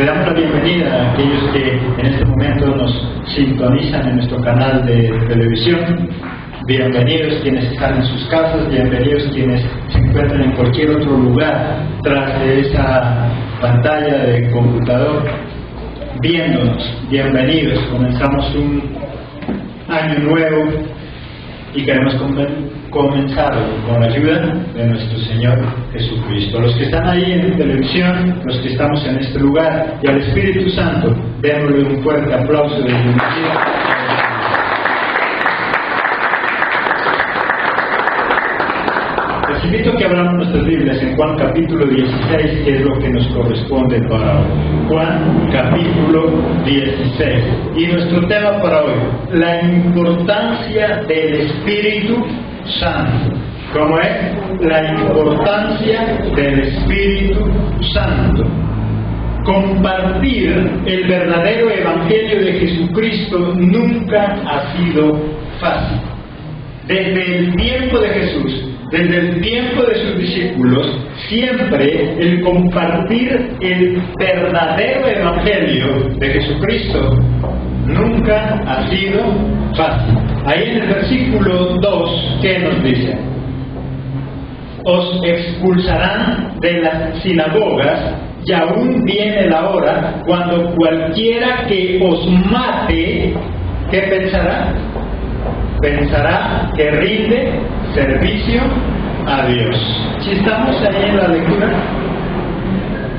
Le damos la bienvenida a aquellos que en este momento nos sintonizan en nuestro canal de televisión. Bienvenidos quienes están en sus casas, bienvenidos quienes se encuentran en cualquier otro lugar tras de esa pantalla de computador viéndonos. Bienvenidos. Comenzamos un año nuevo y queremos comenzar con la ayuda de nuestro Señor Jesucristo. Los que están ahí en televisión, los que estamos en este lugar, y al Espíritu Santo, démosle un fuerte aplauso de bienvenida. Les invito a que abramos nuestras Biblias en Juan capítulo 16, que es lo que nos corresponde para hoy. Juan capítulo 16. Y nuestro tema para hoy, la importancia del Espíritu Santo. ¿Cómo es? La importancia del Espíritu Santo. Compartir el verdadero Evangelio de Jesucristo nunca ha sido fácil. Desde el tiempo de Jesús, desde el tiempo de sus discípulos, siempre el compartir el verdadero Evangelio de Jesucristo nunca ha sido fácil. Ahí en el versículo 2, ¿qué nos dice? Os expulsarán de las sinagogas, y aún viene la hora cuando cualquiera que os mate, ¿qué pensará? Pensará que rinde servicio a Dios. Si estamos ahí en la lectura,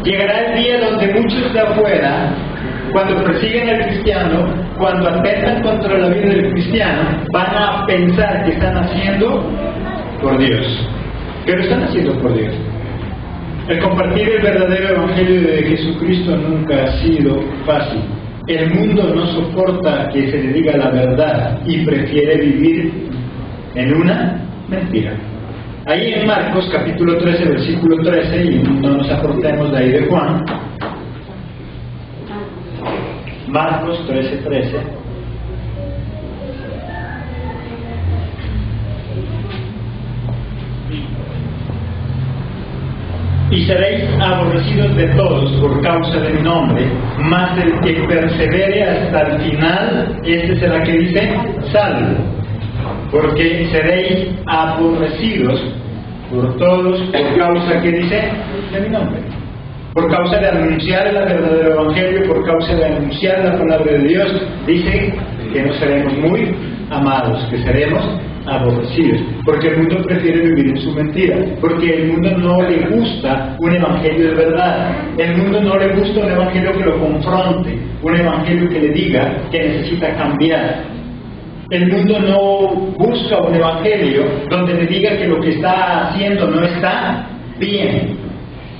llegará el día donde muchos de afuera, cuando persiguen al cristiano, cuando atentan contra la vida del cristiano, van a pensar que están haciendo por Dios. Pero están haciendo por Dios. El compartir el verdadero Evangelio de Jesucristo nunca ha sido fácil. El mundo no soporta que se le diga la verdad y prefiere vivir en una mentira. Ahí en Marcos capítulo 13, versículo 13, y no nos aportemos de ahí de Juan. Marcos 13, 13. Y seréis aborrecidos de todos por causa de mi nombre, mas el que persevere hasta el final, este será que dice, salvo. Porque seréis aborrecidos por todos por causa, que dice, de mi nombre. Por causa de anunciar el verdadero Evangelio, por causa de anunciar la palabra de Dios, dice que no seremos muy amados, que seremos aborrecidos, porque el mundo prefiere vivir en su mentira, porque el mundo no le gusta un evangelio de verdad, el mundo no le gusta un evangelio que lo confronte, un evangelio que le diga que necesita cambiar. El mundo no busca un evangelio donde le diga que lo que está haciendo no está bien.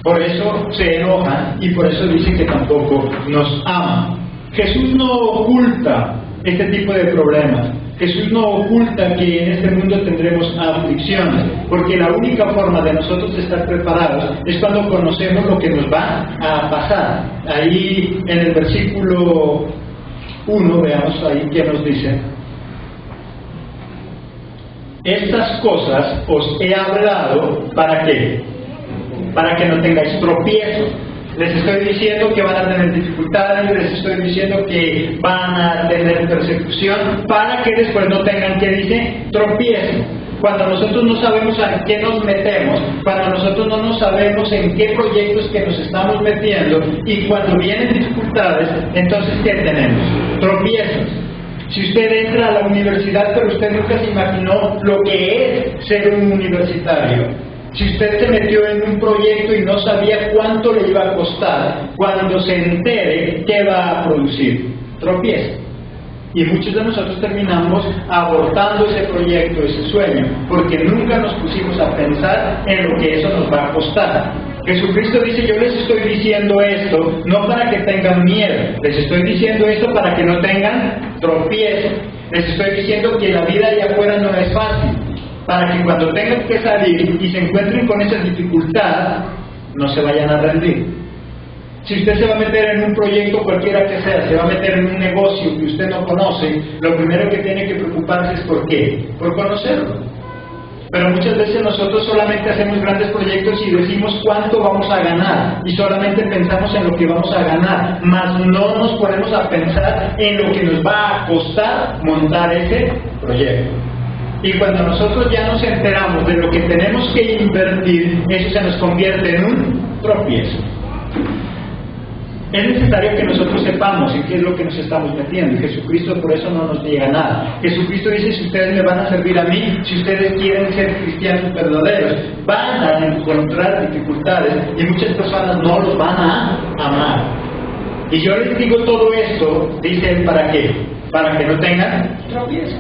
Por eso se enoja y por eso dice que tampoco nos ama. Jesús no oculta este tipo de problemas. Jesús no oculta que en este mundo tendremos aflicciones, porque la única forma de nosotros estar preparados es cuando conocemos lo que nos va a pasar. Ahí en el versículo 1, veamos ahí qué nos dice. Estas cosas os he hablado, ¿para qué? Para que no tengáis tropiezos. Les estoy diciendo que van a tener dificultades, les estoy diciendo que van a tener persecución, para que después no tengan, que dice, tropiezo. Cuando nosotros no sabemos a qué nos metemos, cuando nosotros no sabemos en qué proyectos que nos estamos metiendo, y cuando vienen dificultades, entonces ¿qué tenemos? Tropiezos. Si usted entra a la universidad, pero usted nunca se imaginó lo que es ser un universitario. Si usted se metió en un proyecto y no sabía cuánto le iba a costar, cuando se entere, ¿qué va a producir? Tropiezo. Y muchos de nosotros terminamos abortando ese proyecto, ese sueño, porque nunca nos pusimos a pensar en lo que eso nos va a costar. Jesucristo dice, yo les estoy diciendo esto, no para que tengan miedo, les estoy diciendo esto para que no tengan tropiezo. Les estoy diciendo que la vida allá afuera no es fácil, para que cuando tengan que salir y se encuentren con esa dificultad, no se vayan a rendir. Si usted se va a meter en un proyecto cualquiera que sea, se va a meter en un negocio que usted no conoce, lo primero que tiene que preocuparse es ¿por qué? Por conocerlo. Pero muchas veces nosotros solamente hacemos grandes proyectos y decimos cuánto vamos a ganar, y solamente pensamos en lo que vamos a ganar, mas no nos ponemos a pensar en lo que nos va a costar montar ese proyecto. Y cuando nosotros ya nos enteramos de lo que tenemos que invertir, eso se nos convierte en un tropiezo. Es necesario que nosotros sepamos en qué es lo que nos estamos metiendo, y Jesucristo por eso no nos niega nada. Jesucristo dice: si ustedes me van a servir a mí, si ustedes quieren ser cristianos verdaderos, van a encontrar dificultades, y muchas personas no los van a amar. Y yo les digo todo esto, dice él, ¿para qué? Para que no tengan tropiezo,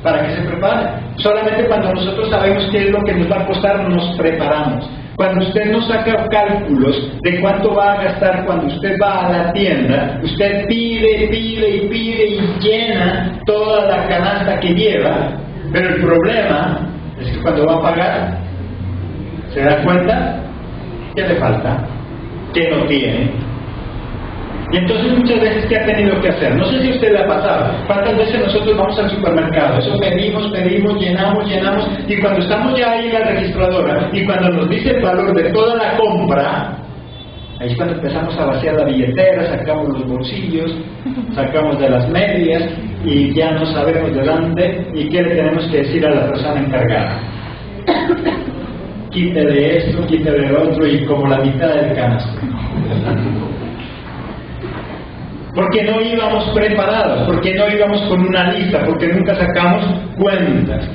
para que se preparen. Solamente cuando nosotros sabemos qué es lo que nos va a costar, nos preparamos. Cuando usted no saca cálculos de cuánto va a gastar cuando usted va a la tienda, usted pide y llena toda la canasta que lleva, pero el problema es que cuando va a pagar, se da cuenta que le falta, que no tiene. Y entonces muchas veces, ¿qué ha tenido que hacer? No sé si a usted le ha pasado. ¿Cuántas veces nosotros vamos al supermercado? Eso pedimos, llenamos, y cuando estamos ya ahí en la registradora, y cuando nos dice el valor de toda la compra, ahí es cuando empezamos a vaciar la billetera, sacamos los bolsillos, sacamos de las medias, y ya no sabemos de dónde, y qué le tenemos que decir a la persona encargada. Quite de esto, quite de lo otro, y como la mitad del canasto. Porque no íbamos preparados, porque no íbamos con una lista, porque nunca sacamos cuentas.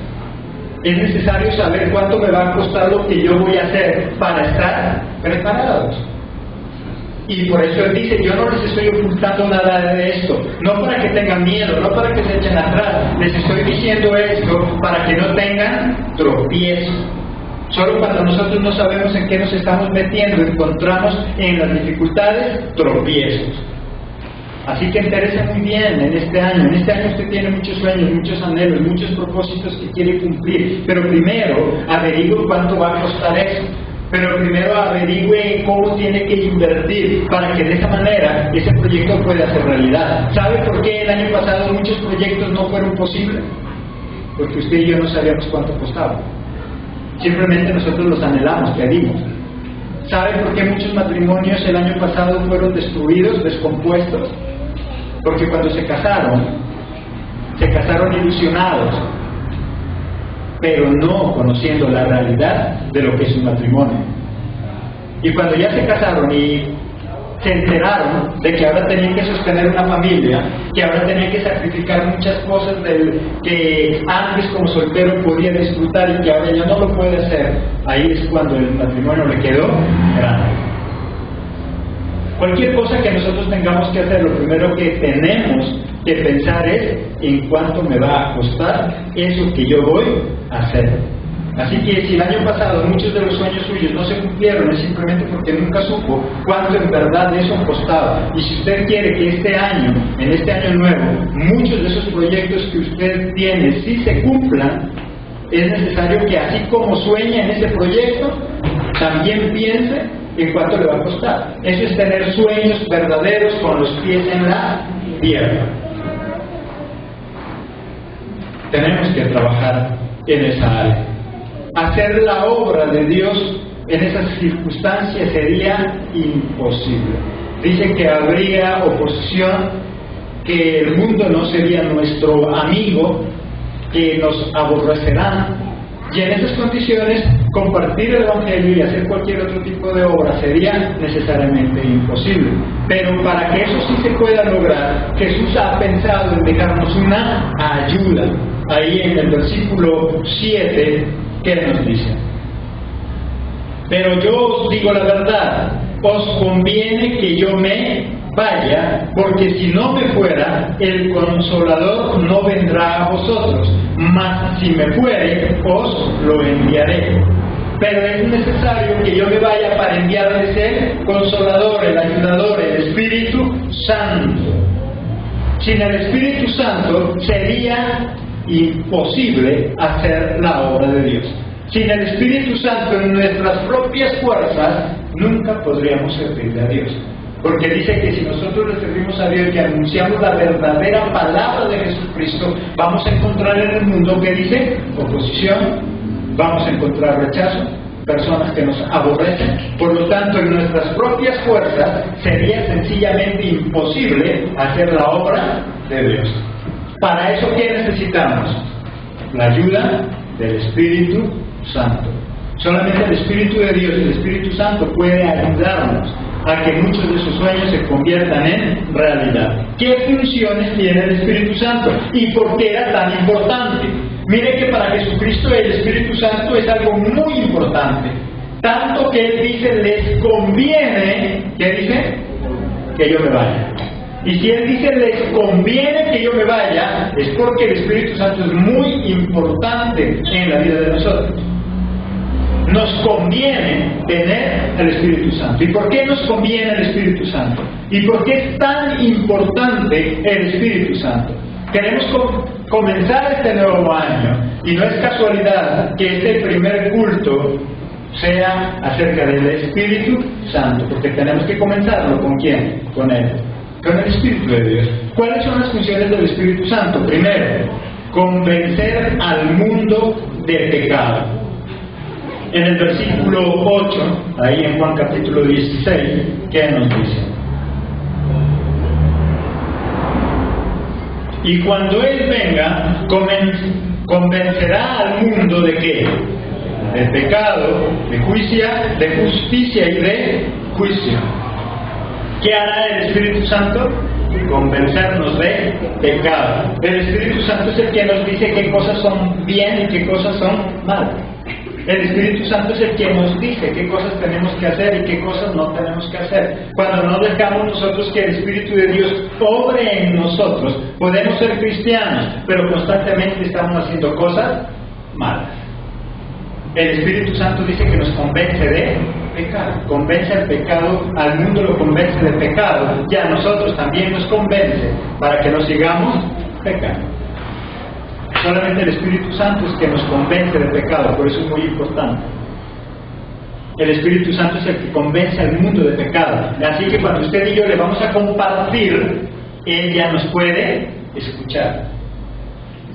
Es necesario saber cuánto me va a costar lo que yo voy a hacer para estar preparados. Y por eso él dice: yo no les estoy ocultando nada de esto, no para que tengan miedo, no para que se echen atrás, les estoy diciendo esto para que no tengan tropiezo. Solo cuando nosotros no sabemos en qué nos estamos metiendo, encontramos en las dificultades tropiezos. Así que entérese muy bien en este año. En este año usted tiene muchos sueños, muchos anhelos, muchos propósitos que quiere cumplir. Pero primero averigüe cuánto va a costar eso. Pero primero averigüe cómo tiene que invertir para que de esa manera ese proyecto pueda ser realidad. ¿Sabe por qué el año pasado muchos proyectos no fueron posibles? Porque usted y yo no sabíamos cuánto costaba. Simplemente nosotros los anhelamos, pedimos. ¿Sabe por qué muchos matrimonios el año pasado fueron destruidos, descompuestos? Porque cuando se casaron ilusionados, pero no conociendo la realidad de lo que es un matrimonio. Y cuando ya se casaron y se enteraron de que ahora tenían que sostener una familia, que ahora tenían que sacrificar muchas cosas que antes como soltero podía disfrutar y que ahora ya no lo puede hacer, ahí es cuando el matrimonio le quedó grande. Cualquier cosa que nosotros tengamos que hacer, lo primero que tenemos que pensar es en cuánto me va a costar eso que yo voy a hacer. Así que si el año pasado muchos de los sueños suyos no se cumplieron, es simplemente porque nunca supo cuánto en verdad eso costaba. Y si usted quiere que este año, en este año nuevo, muchos de esos proyectos que usted tiene sí se cumplan, es necesario que así como sueña en ese proyecto, también piense en cuánto le va a costar. Eso es tener sueños verdaderos con los pies en la tierra. Tenemos que trabajar en esa área. Hacer la obra de Dios en esas circunstancias sería imposible. Dice que habría oposición, que el mundo no sería nuestro amigo, que nos aborrecerán, y en esas condiciones compartir el Evangelio y hacer cualquier otro tipo de obra sería necesariamente imposible. Pero para que eso sí se pueda lograr, Jesús ha pensado en dejarnos una ayuda. Ahí en el versículo 7, ¿qué nos dice? Pero yo os digo la verdad, os conviene que yo me vaya, porque si no me fuera, el Consolador no vendrá a vosotros, mas si me fuere, os lo enviaré. Pero es necesario que yo me vaya para enviarles el Consolador, el Ayudador, el Espíritu Santo. Sin el Espíritu Santo sería imposible hacer la obra de Dios. Sin el Espíritu Santo en nuestras propias fuerzas nunca podríamos servirle a Dios, porque dice que si nosotros le servimos a Dios y anunciamos la verdadera palabra de Jesucristo, vamos a encontrar en el mundo que dice oposición, vamos a encontrar rechazo, personas que nos aborrecen. Por lo tanto, en nuestras propias fuerzas sería sencillamente imposible hacer la obra de Dios. Para eso, ¿qué necesitamos? La ayuda del Espíritu Santo. Solamente el Espíritu de Dios, el Espíritu Santo, puede ayudarnos a que muchos de sus sueños se conviertan en realidad. ¿Qué funciones tiene el Espíritu Santo? ¿Y por qué era tan importante? Mire que para Jesucristo el Espíritu Santo es algo muy importante. Tanto que Él dice, les conviene, ¿qué dice? Que yo me vaya. Y si Él dice, les conviene que yo me vaya, es porque el Espíritu Santo es muy importante en la vida de nosotros. Nos conviene tener el Espíritu Santo. ¿Y por qué nos conviene el Espíritu Santo? ¿Y por qué es tan importante el Espíritu Santo? Queremos comenzar este nuevo año, y no es casualidad que este primer culto sea acerca del Espíritu Santo, porque tenemos que comenzarlo ¿con quién? Con Él, con el Espíritu de Dios. ¿Cuáles son las funciones del Espíritu Santo? Primero, convencer al mundo de pecado. En el versículo 8, ahí en Juan capítulo 16, ¿qué nos dice? Y cuando Él venga, convencerá al mundo ¿de qué? De pecado, de justicia y de juicio. ¿Qué hará el Espíritu Santo? Convencernos de pecado. El Espíritu Santo es el que nos dice qué cosas son bien y qué cosas son mal. El Espíritu Santo es el que nos dice qué cosas tenemos que hacer y qué cosas no tenemos que hacer. Cuando no dejamos nosotros que el Espíritu de Dios obre en nosotros, podemos ser cristianos, pero constantemente estamos haciendo cosas malas. El Espíritu Santo dice que nos convence de pecado. Convence al pecado, al mundo lo convence de pecado, y a nosotros también nos convence para que no sigamos pecando. Solamente el Espíritu Santo es que nos convence de pecado, por eso es muy importante. El Espíritu Santo es el que convence al mundo de pecado. Así que cuando usted y yo le vamos a compartir, Él ya nos puede escuchar.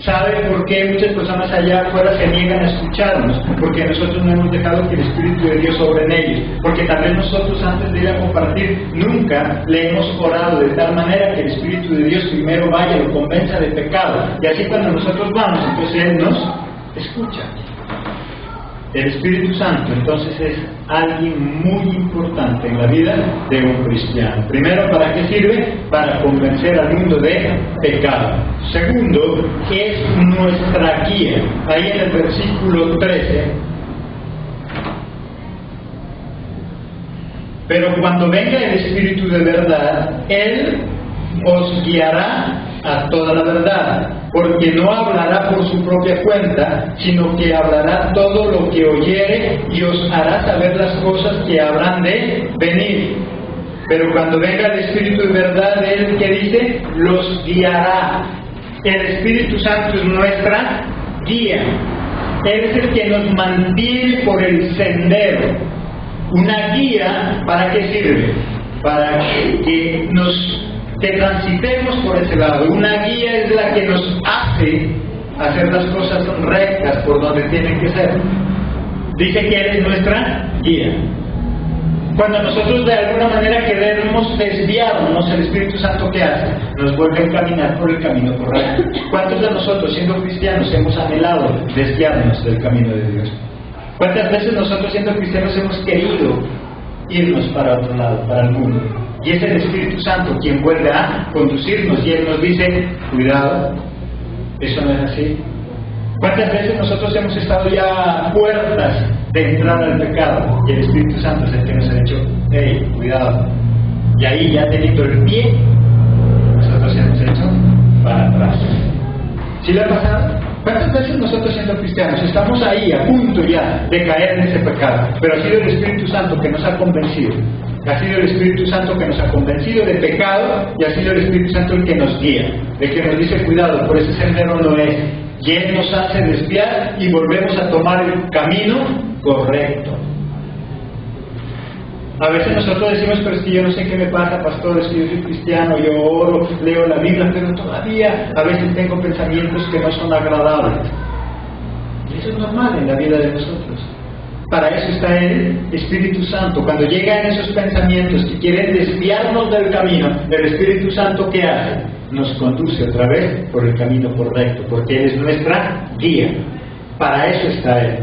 ¿Sabe por qué muchas personas allá afuera se niegan a escucharnos? Porque nosotros no hemos dejado que el Espíritu de Dios sobre en ellos. Porque también nosotros antes de ir a compartir nunca le hemos orado de tal manera que el Espíritu de Dios primero vaya y lo convenza de pecado. Y así cuando nosotros vamos, entonces Él nos escucha. El Espíritu Santo entonces es alguien muy importante en la vida de un cristiano. Primero, ¿para qué sirve? Para convencer al mundo de pecado. Segundo, es nuestra guía. Ahí en el versículo 13. Pero cuando venga el Espíritu de verdad, Él os guiará a toda la verdad, porque no hablará por su propia cuenta, sino que hablará todo lo que oyere y os hará saber las cosas que habrán de venir. Pero cuando venga el Espíritu de verdad, Él, que dice, los guiará. El Espíritu Santo es nuestra guía. Él es el que nos mantiene por el sendero. Una guía, ¿para qué sirve? Para que transitemos por ese lado. Una guía es la que nos hace hacer las cosas rectas por donde tienen que ser. Dice que Él es nuestra guía. Cuando nosotros de alguna manera queremos desviarnos, el Espíritu Santo, ¿qué hace? Nos vuelve a encaminar por el camino correcto. ¿Cuántos de nosotros, siendo cristianos, hemos anhelado desviarnos del camino de Dios? ¿Cuántas veces nosotros, siendo cristianos, hemos querido irnos para otro lado, para el mundo? Y es el Espíritu Santo quien vuelve a conducirnos, y Él nos dice, cuidado, eso no es así. ¿Cuántas veces nosotros hemos estado ya a puertas de entrar al pecado, y el Espíritu Santo es el que nos ha dicho, hey, cuidado? Y ahí, ya teniendo el pie, nosotros hemos hecho para atrás. ¿Sí le ha pasado? ¿Cuántas veces nosotros, siendo cristianos, estamos ahí a punto ya de caer en ese pecado? Pero ha sido el Espíritu Santo que nos ha convencido. Ha sido el Espíritu Santo que nos ha convencido de pecado, y ha sido el Espíritu Santo el que nos guía, el que nos dice, cuidado, por ese sendero no es. Y Él nos hace desviar y volvemos a tomar el camino correcto. A veces nosotros decimos, pero es que yo no sé qué me pasa, pastor, es que yo soy cristiano, yo oro, leo la Biblia, pero todavía a veces tengo pensamientos que no son agradables. Y eso es normal en la vida de nosotros. Para eso está el Espíritu Santo. Cuando llegan esos pensamientos que quieren desviarnos del camino, el Espíritu Santo, ¿qué hace? Nos conduce otra vez por el camino correcto, porque Él es nuestra guía. Para eso está Él.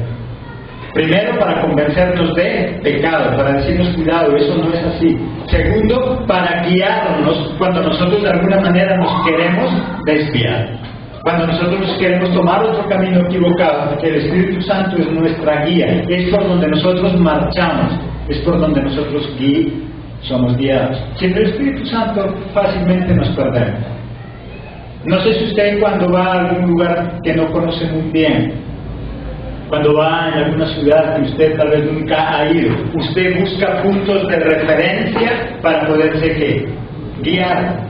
Primero, para convencernos de pecado, para decirnos cuidado, eso no es así. Segundo, para guiarnos cuando nosotros de alguna manera nos queremos desviar. Cuando nosotros queremos tomar otro camino equivocado, el Espíritu Santo es nuestra guía, es por donde nosotros marchamos, es por donde nosotros somos guiados. Sin el Espíritu Santo fácilmente nos perdemos. No sé si usted cuando va a algún lugar que no conoce muy bien, cuando va en alguna ciudad que usted tal vez nunca ha ido, usted busca puntos de referencia para poderse ¿qué? Guiar.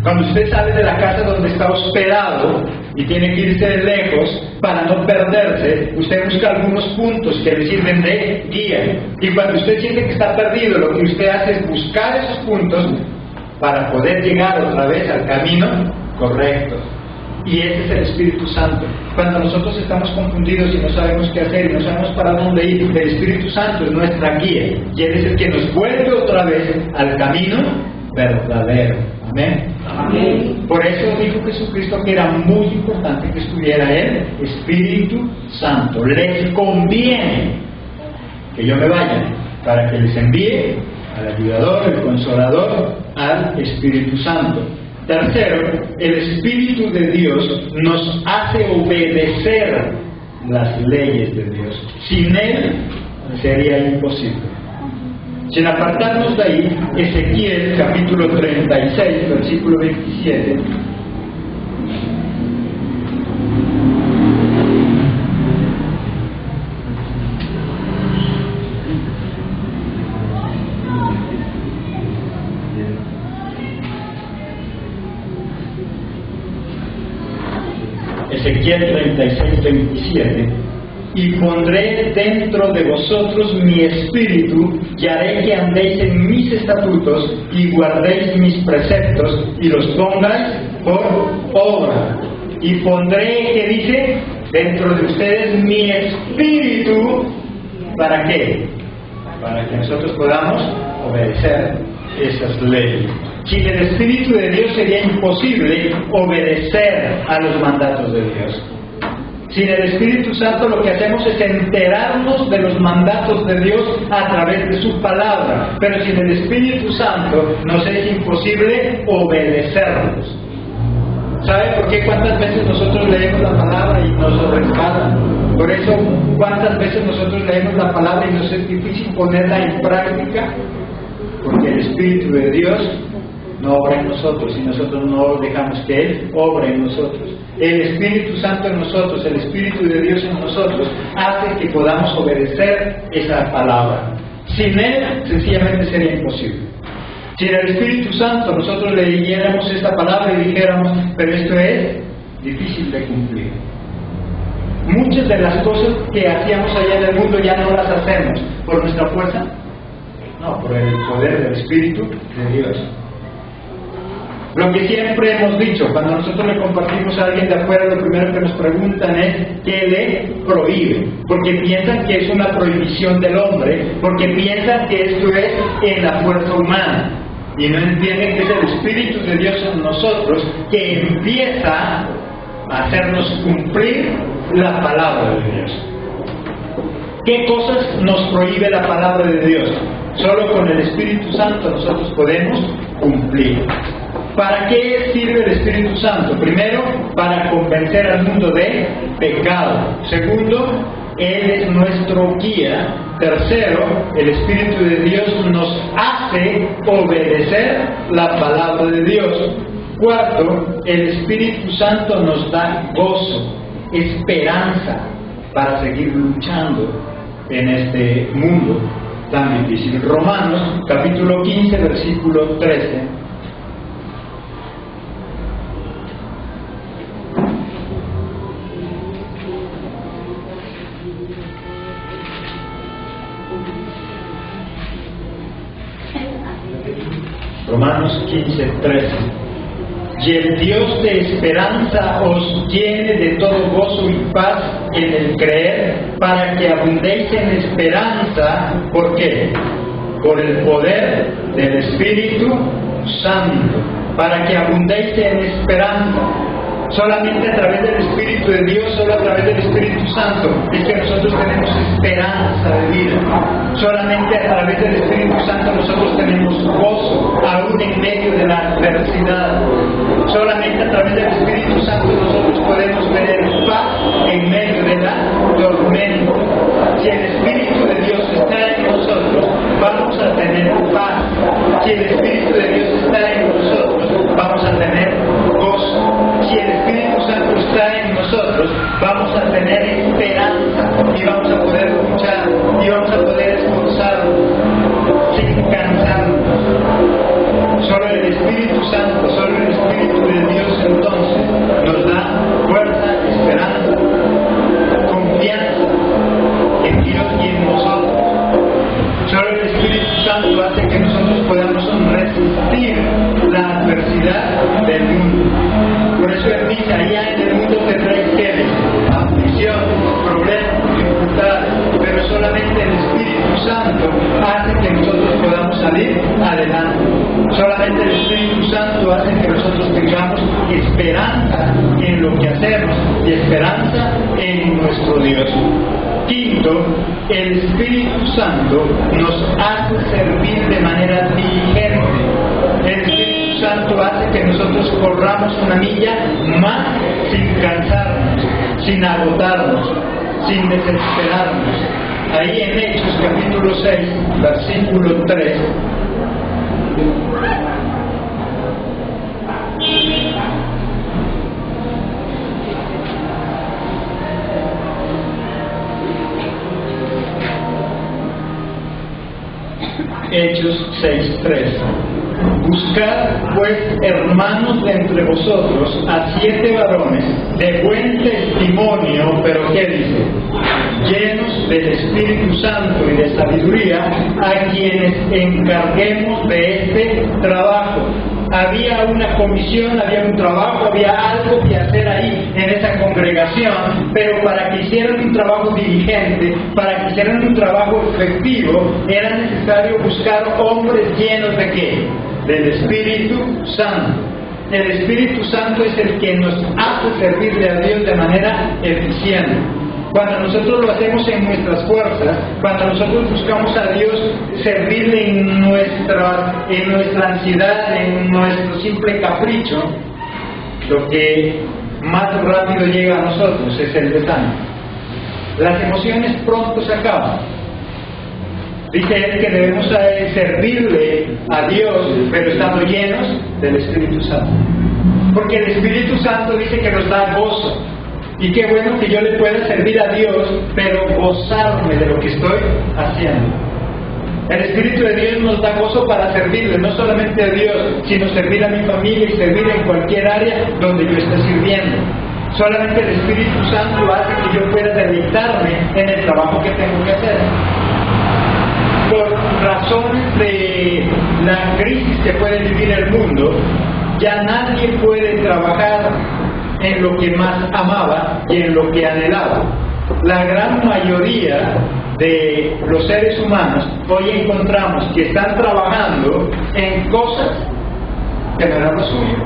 Cuando usted sale de la casa donde está hospedado y tiene que irse de lejos para no perderse, usted busca algunos puntos que le sirven de guía. Y cuando usted siente que está perdido, lo que usted hace es buscar esos puntos para poder llegar otra vez al camino correcto. Y ese es el Espíritu Santo. Cuando nosotros estamos confundidos y no sabemos qué hacer y no sabemos para dónde ir, el Espíritu Santo es nuestra guía. Y Él es el que nos vuelve otra vez al camino verdadero. Amén. Amén. Por eso dijo Jesucristo que era muy importante que estuviera el Espíritu Santo. Les conviene que yo me vaya para que les envíe al ayudador, el consolador, al Espíritu Santo. Tercero, el Espíritu de Dios nos hace obedecer las leyes de Dios. Sin Él sería imposible. Sin apartarnos de ahí, Ezequiel capítulo 36, versículo 27. Ezequiel 36, 27. Y pondré dentro de vosotros mi espíritu, y haré que andéis en mis estatutos, y guardéis mis preceptos, y los pongáis por obra. Y pondré, ¿qué dice? Dentro de ustedes mi espíritu, ¿para qué? Para que nosotros podamos obedecer esas leyes. Sin el Espíritu de Dios sería imposible obedecer a los mandatos de Dios. Sin el Espíritu Santo lo que hacemos es enterarnos de los mandatos de Dios a través de su palabra. Pero sin el Espíritu Santo nos es imposible obedecerlos. ¿Sabe por qué? ¿Cuántas veces nosotros leemos la palabra y nos resbala? Por eso, ¿cuántas veces nosotros leemos la palabra y nos es difícil ponerla en práctica? Porque el Espíritu de Dios no obra en nosotros y nosotros no dejamos que Él obre en nosotros. El Espíritu Santo en nosotros, el Espíritu de Dios en nosotros, hace que podamos obedecer esa palabra. Sin Él, sencillamente sería imposible. Si en el Espíritu Santo nosotros leyéramos esta palabra y dijéramos, pero esto es difícil de cumplir. Muchas de las cosas que hacíamos allá en el mundo ya no las hacemos por nuestra fuerza, no, por el poder del Espíritu de Dios. Lo que siempre hemos dicho, cuando nosotros le compartimos a alguien de afuera, lo primero que nos preguntan es ¿qué le prohíbe? Porque piensan que es una prohibición del hombre, porque piensan que esto es en la fuerza humana, y no entienden que es el Espíritu de Dios en nosotros que empieza a hacernos cumplir la palabra de Dios. ¿Qué cosas nos prohíbe la palabra de Dios? Solo con el Espíritu Santo nosotros podemos cumplir. ¿Para qué sirve el Espíritu Santo? Primero, para convencer al mundo de pecado. Segundo, Él es nuestro guía. Tercero, el Espíritu de Dios nos hace obedecer la palabra de Dios. Cuarto, el Espíritu Santo nos da gozo, esperanza para seguir luchando en este mundo tan difícil. Romanos capítulo 15, versículo 13. Romanos 15, 13. y el Dios de esperanza os llene de todo gozo y paz en el creer, para que abundéis en esperanza. ¿Por qué? Por el poder del Espíritu Santo. Para que abundéis en esperanza. Solamente a través del Espíritu de Dios, solo a través del Espíritu Santo, es que nosotros tenemos esperanza de vida. Solamente a través del Espíritu Santo nosotros tenemos gozo, aún en medio de la adversidad. Solamente a través del Espíritu Santo nosotros podemos tener paz en medio de la tormenta. Si el Espíritu de Dios está en nosotros, vamos a tener paz. Si el Espíritu de Dios está en nosotros, vamos a tener gozo. Si el Espíritu Santo está en nosotros, vamos a tener esperanza y vamos a poder luchar y vamos a poder esforzarnos sin cansarnos. Solo el Espíritu Santo, solo el Espíritu de Dios entonces nos da fuerza, esperanza, confianza en Dios y en nosotros. Solo el Espíritu Santo hace que nosotros podamos resistir la adversidad del mundo. Por eso él dice, allá en el mundo tendréis aflicción, problemas, dificultades, pero solamente el Espíritu Santo hace que nosotros podamos salir adelante. Solamente el Espíritu Santo hace que nosotros tengamos esperanza en lo que hacemos y esperanza en nuestro Dios. Quinto, el Espíritu Santo nos hace servir de manera diligente. El Espíritu Santo hace que nosotros corramos una milla más sin cansarnos, sin agotarnos, sin desesperarnos. Ahí en Hechos capítulo 6, versículo 3. Hechos 6:3. Buscad pues, hermanos, de entre vosotros a 7 varones de buen testimonio, pero ¿qué dice? Llenos del Espíritu Santo y de sabiduría, a quienes encarguemos de este trabajo. Había una comisión, había un trabajo, había algo que hacer ahí en esa congregación, pero para que hicieran un trabajo diligente, para que hicieran un trabajo efectivo, era necesario buscar hombres llenos de ¿qué? Del Espíritu Santo. El Espíritu Santo es el que nos hace servirle a Dios de manera eficiente. Cuando nosotros lo hacemos en nuestras fuerzas, cuando nosotros buscamos a Dios servirle en nuestra ansiedad, en nuestro simple capricho, lo que más rápido llega a nosotros es el desánimo. Las emociones pronto se acaban. Dice él que debemos servirle a Dios, pero estando llenos del Espíritu Santo. Porque el Espíritu Santo dice que nos da gozo. Y qué bueno que yo le pueda servir a Dios, pero gozarme de lo que estoy haciendo. El Espíritu de Dios nos da gozo para servirle, no solamente a Dios, sino servir a mi familia y servir en cualquier área donde yo esté sirviendo. Solamente el Espíritu Santo hace que yo pueda deleitarme en el trabajo que tengo que hacer. Por razones de la crisis que puede vivir el mundo, ya nadie puede trabajar en lo que más amaba y en lo que anhelaba. La gran mayoría de los seres humanos hoy encontramos que están trabajando en cosas que no eran lo suyo,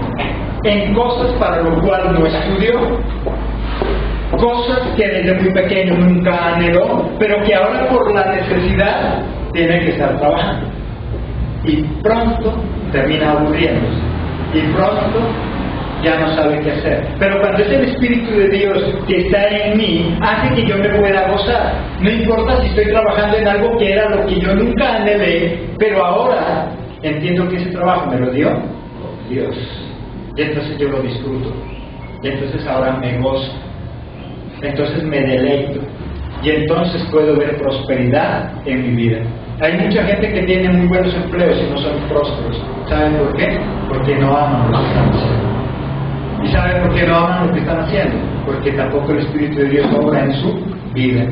en cosas para lo cual no estudió, cosas que desde muy pequeño nunca anheló, pero que ahora por la necesidad tiene que estar trabajando. Y pronto termina aburriéndose, y pronto ya no sabe qué hacer. Pero cuando es el Espíritu de Dios que está en mí, hace que yo me pueda gozar. No importa si estoy trabajando en algo que era lo que yo nunca anhelé, pero ahora entiendo que ese trabajo me lo dio Dios. Y entonces yo lo disfruto. Y entonces ahora me gozo. Entonces me deleito. Y entonces puedo ver prosperidad en mi vida. Hay mucha gente que tiene muy buenos empleos y no son prósperos. ¿Saben por qué? Porque no aman lo que están haciendo. ¿Y saben por qué no aman lo que están haciendo? Porque tampoco el Espíritu de Dios obra en su vida.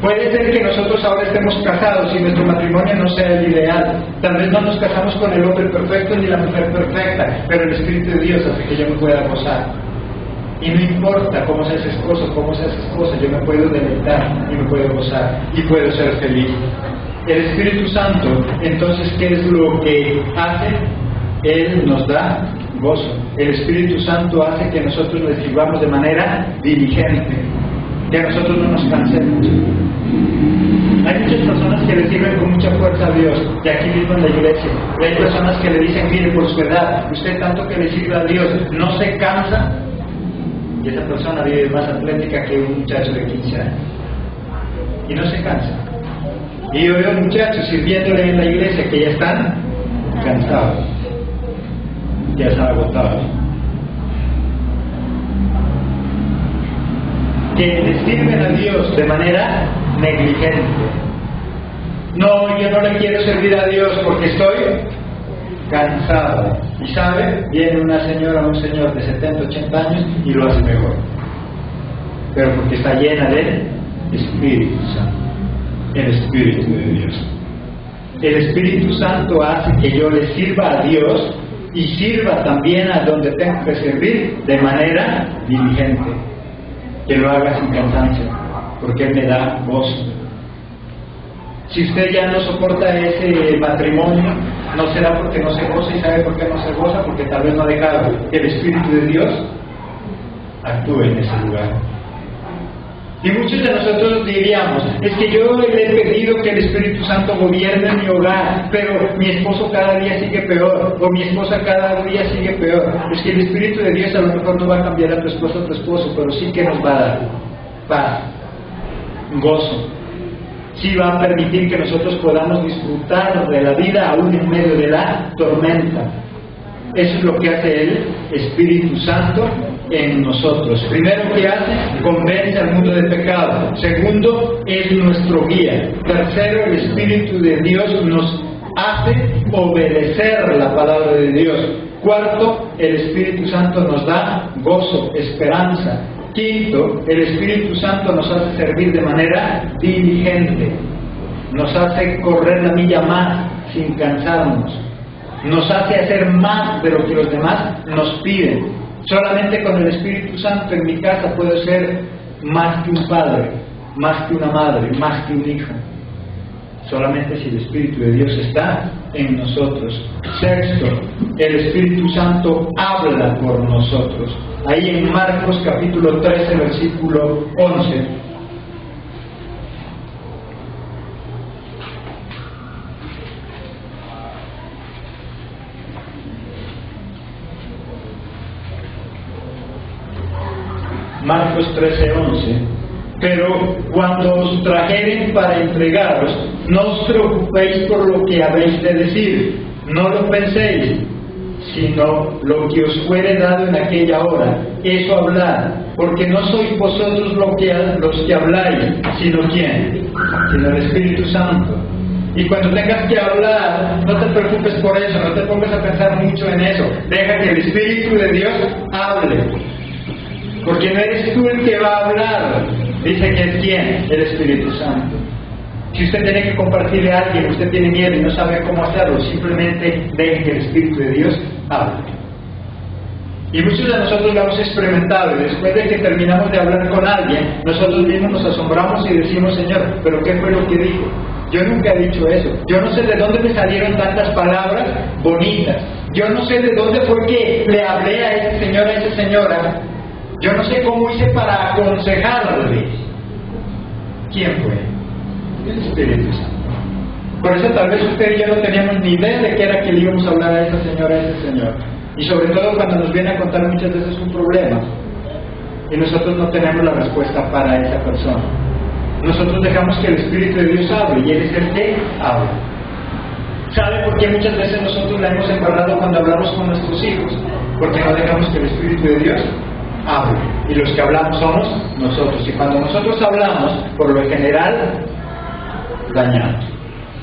Puede ser que nosotros ahora estemos casados y nuestro matrimonio no sea el ideal. Tal vez no nos casamos con el hombre perfecto ni la mujer perfecta, pero el Espíritu de Dios hace que yo me pueda gozar. Y no importa cómo seas esposo, cómo seas esposa, yo me puedo deleitar y me puedo gozar y puedo ser feliz. El Espíritu Santo, entonces, ¿qué es lo que hace? Él nos da gozo. El Espíritu Santo hace que nosotros le sirvamos de manera diligente, que nosotros no nos cansemos. Hay muchas personas que le sirven con mucha fuerza a Dios, y aquí mismo en la iglesia. Y hay personas que le dicen, mire, por su edad, usted tanto que le sirve a Dios, no se cansa, y esa persona vive más atlética que un muchacho de 15 años. Y no se cansa. Y yo veo muchachos sirviéndole en la iglesia que ya están cansados, ya están agotados. Que le sirven a Dios de manera negligente. No, yo no le quiero servir a Dios porque estoy cansado. Y sabe, viene una señora o un señor de 70, 80 años y lo hace mejor. Pero porque está llena del Espíritu Santo. El Espíritu de Dios. El Espíritu Santo hace que yo le sirva a Dios y sirva también a donde tengo que servir de manera diligente. Que lo haga sin cansancio, porque Él me da gozo. Si usted ya no soporta ese matrimonio, no será porque no se goza. ¿Y sabe por qué no se goza? Porque tal vez no ha dejado que el Espíritu de Dios actúe en ese lugar. Y muchos de nosotros diríamos, es que yo le he pedido que el Espíritu Santo gobierne mi hogar, pero mi esposo cada día sigue peor, o mi esposa cada día sigue peor. Es que el Espíritu de Dios a lo mejor no va a cambiar a tu esposo, pero sí que nos va a dar paz, gozo. Sí va a permitir que nosotros podamos disfrutar de la vida aún en medio de la tormenta. Eso es lo que hace el Espíritu Santo en nosotros. Primero, ¿qué hace? Convence al mundo del pecado. Segundo, es nuestro guía. Tercero, el Espíritu de Dios nos hace obedecer la palabra de Dios. Cuarto, el Espíritu Santo nos da gozo, esperanza. Quinto, el Espíritu Santo nos hace servir de manera diligente. Nos hace correr la milla más sin cansarnos. Nos hace hacer más de lo que los demás nos piden. Solamente con el Espíritu Santo en mi casa puedo ser más que un padre, más que una madre, más que un hijo. Solamente si el Espíritu de Dios está en nosotros. Sexto, el Espíritu Santo habla por nosotros. Ahí en Marcos capítulo 13, versículo 11. Marcos 13:11. Pero cuando os trajeren para entregaros, no os preocupéis por lo que habéis de decir, no lo penséis, sino lo que os fuere dado en aquella hora, eso hablad, porque no sois vosotros los que habláis, sino ¿quién? Sino el Espíritu Santo. Y cuando tengas que hablar, no te preocupes por eso, no te pongas a pensar mucho en eso, deja que el Espíritu de Dios hable. Porque no eres tú el que va a hablar. Dice que es ¿quién? El Espíritu Santo. Si usted tiene que compartirle a alguien, usted tiene miedo y no sabe cómo hacerlo, simplemente deje que el Espíritu de Dios hable. Y muchos de nosotros lo hemos experimentado, y después de que terminamos de hablar con alguien, nosotros mismos nos asombramos y decimos, Señor, ¿pero qué fue lo que dijo? Yo nunca he dicho eso. Yo no sé de dónde me salieron tantas palabras bonitas. Yo no sé de dónde fue que le hablé a ese señor, a esa señora. Yo no sé cómo hice para aconsejarle. ¿Quién fue? El Espíritu Santo. Por eso tal vez usted y yo no teníamos ni idea de qué era que le íbamos a hablar a esa señora, a ese señor. Y sobre todo cuando nos viene a contar muchas veces un problema y nosotros no tenemos la respuesta para esa persona. Nosotros dejamos que el Espíritu de Dios hable y Él es el que habla. ¿Sabe por qué muchas veces nosotros la hemos embarrado cuando hablamos con nuestros hijos? Porque no dejamos que el Espíritu de Dios hable. Y los que hablamos somos nosotros. Y cuando nosotros hablamos, por lo general, dañamos.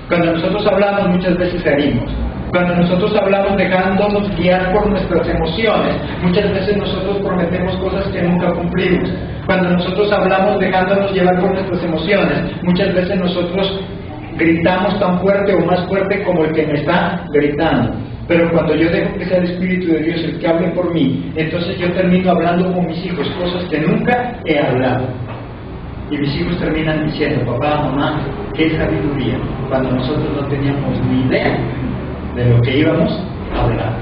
Cuando nosotros hablamos, muchas veces herimos. Cuando nosotros hablamos dejándonos guiar por nuestras emociones, muchas veces nosotros prometemos cosas que nunca cumplimos. Cuando nosotros hablamos dejándonos llevar por nuestras emociones, muchas veces nosotros gritamos tan fuerte o más fuerte como el que me está gritando. Pero cuando yo dejo que sea el Espíritu de Dios el que hable por mí, entonces yo termino hablando con mis hijos cosas que nunca he hablado. Y mis hijos terminan diciendo: papá, mamá, qué sabiduría, cuando nosotros no teníamos ni idea de lo que íbamos a hablar.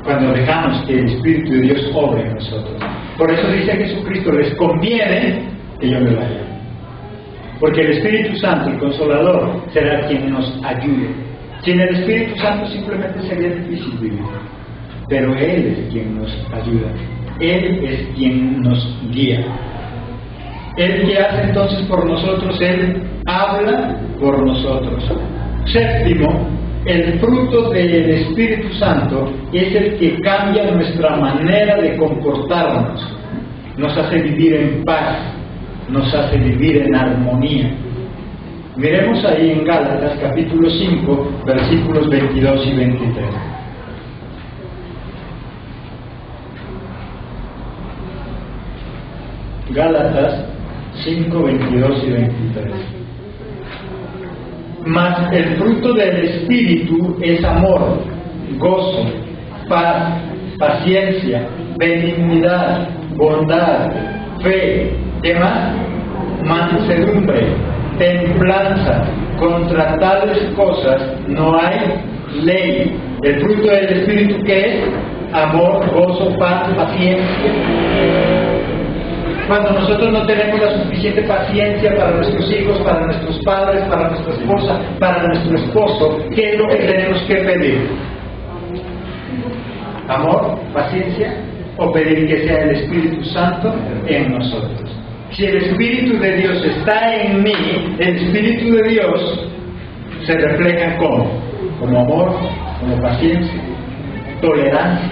Cuando dejamos que el Espíritu de Dios obre en nosotros. Por eso dice Jesucristo: les conviene que yo me vaya. Porque el Espíritu Santo, el Consolador, será quien nos ayude. Sin el Espíritu Santo simplemente sería difícil vivir. Pero Él es quien nos ayuda. Él es quien nos guía. Él que hace entonces por nosotros, Él habla por nosotros. Séptimo, el fruto del Espíritu Santo es el que cambia nuestra manera de comportarnos. Nos hace vivir en paz, nos hace vivir en armonía. Miremos ahí en Gálatas capítulo 5, versículos 22 y 23. Gálatas 5, 22 y 23. Mas el fruto del Espíritu es amor, gozo, paz, paciencia, benignidad, bondad, fe, ¿qué más? Mansedumbre, templanza. Contra tales cosas no hay ley. El fruto del Espíritu, ¿qué es? Amor, gozo, paz, paciencia. Cuando nosotros no tenemos la suficiente paciencia para nuestros hijos, para nuestros padres, para nuestra esposa, para nuestro esposo, ¿qué es lo que tenemos que pedir? ¿Amor, paciencia? ¿O pedir que sea el Espíritu Santo en nosotros? Si el Espíritu de Dios está en mí, el Espíritu de Dios se refleja como amor, como paciencia, tolerancia.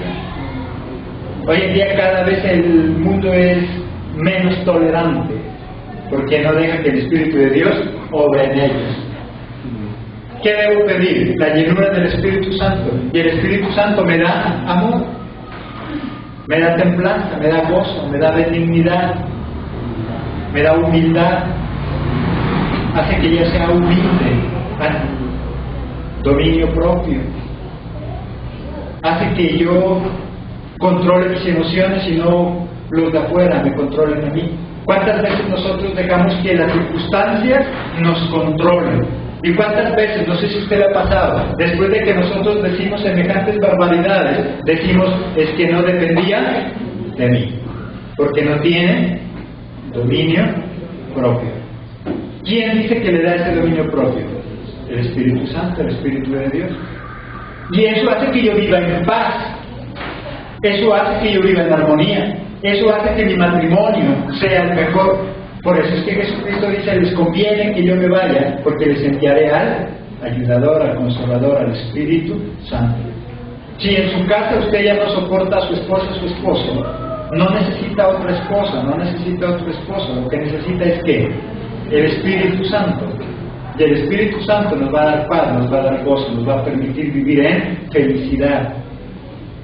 Hoy en día cada vez el mundo es menos tolerante, porque no deja que el Espíritu de Dios obre en ellos. ¿Qué debo pedir? La llenura del Espíritu Santo. Y el Espíritu Santo me da amor, me da templanza, me da gozo, me da benignidad, me da humildad, hace que yo sea humilde, dominio propio, hace que yo controle mis emociones y no los de afuera me controlen a mí. ¿Cuántas veces nosotros dejamos que las circunstancias nos controlen? ¿Y cuántas veces, no sé si usted le ha pasado, después de que nosotros decimos semejantes barbaridades, decimos: es que no dependía de mí, porque no tiene dominio propio? ¿Quién dice que le da ese dominio propio? El Espíritu Santo, el Espíritu de Dios. Y eso hace que yo viva en paz, eso hace que yo viva en armonía, eso hace que mi matrimonio sea el mejor. Por eso es que Jesucristo dice: les conviene que yo me vaya, porque les enviaré al ayudador, al consolador, al Espíritu Santo. Si en su casa usted ya no soporta a su esposa, a su esposo, no necesita otra esposa, no necesita otro esposo. Lo que necesita es ¿qué? El Espíritu Santo. Y el Espíritu Santo nos va a dar paz, nos va a dar gozo, nos va a permitir vivir en felicidad,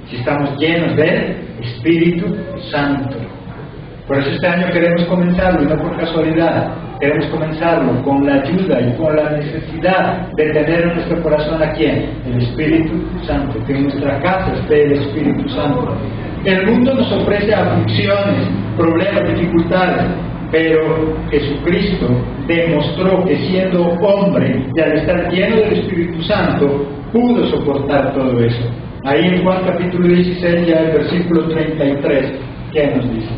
si estamos llenos del Espíritu Santo. Por eso este año queremos comenzarlo, y no por casualidad, queremos comenzarlo con la ayuda y con la necesidad de tener en nuestro corazón ¿a quién? El Espíritu Santo, que en nuestra casa esté el Espíritu Santo. El mundo nos ofrece aflicciones, problemas, dificultades, pero Jesucristo demostró que siendo hombre y al estar lleno del Espíritu Santo, pudo soportar todo eso. Ahí en Juan capítulo 16, ya el versículo 33, ¿qué nos dice?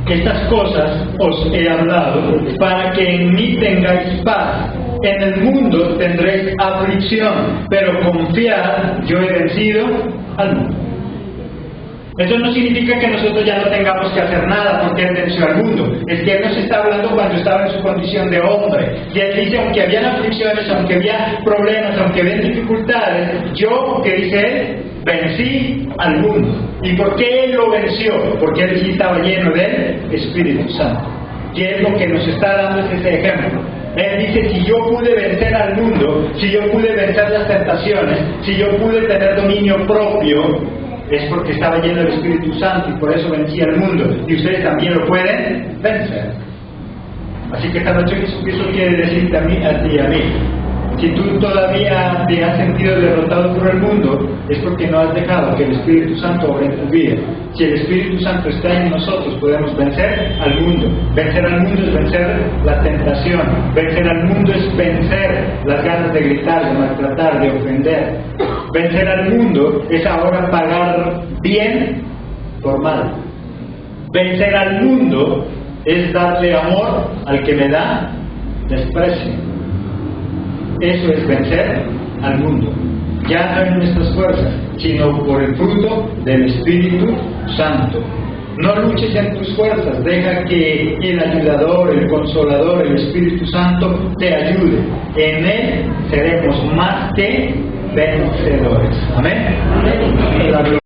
Estas cosas os he hablado para que en mí tengáis paz. En el mundo tendréis aflicción, pero confiad, yo he vencido al mundo. Eso no significa que nosotros ya no tengamos que hacer nada porque Él venció al mundo. Es que Él nos está hablando cuando estaba en su condición de hombre. Y Él dice, aunque habían aflicciones, aunque había problemas, aunque había dificultades, yo, que dice Él, vencí al mundo. ¿Y por qué Él lo venció? Porque Él sí estaba lleno del Espíritu Santo. Y es lo que nos está dando es ese ejemplo. Él dice, si yo pude vencer al mundo, si yo pude vencer las tentaciones, si yo pude tener dominio propio, es porque estaba lleno del Espíritu Santo y por eso vencía al mundo. Y ustedes también lo pueden vencer. Así que esta noche eso quiere decirte a ti y a mí. Si tú todavía te has sentido derrotado por el mundo, es porque no has dejado que el Espíritu Santo obre en tu vida. Si el Espíritu Santo está en nosotros, podemos vencer al mundo. Vencer al mundo es vencer la tentación. Vencer al mundo es vencer las ganas de gritar, de maltratar, de ofender. Vencer al mundo es ahora pagar bien por mal. Vencer al mundo es darle amor al que me da desprecio. Eso es vencer al mundo. Ya no en nuestras fuerzas, sino por el fruto del Espíritu Santo. No luches en tus fuerzas, deja que el ayudador, el consolador, el Espíritu Santo te ayude. En Él seremos más que vencedores. Amén. Amén.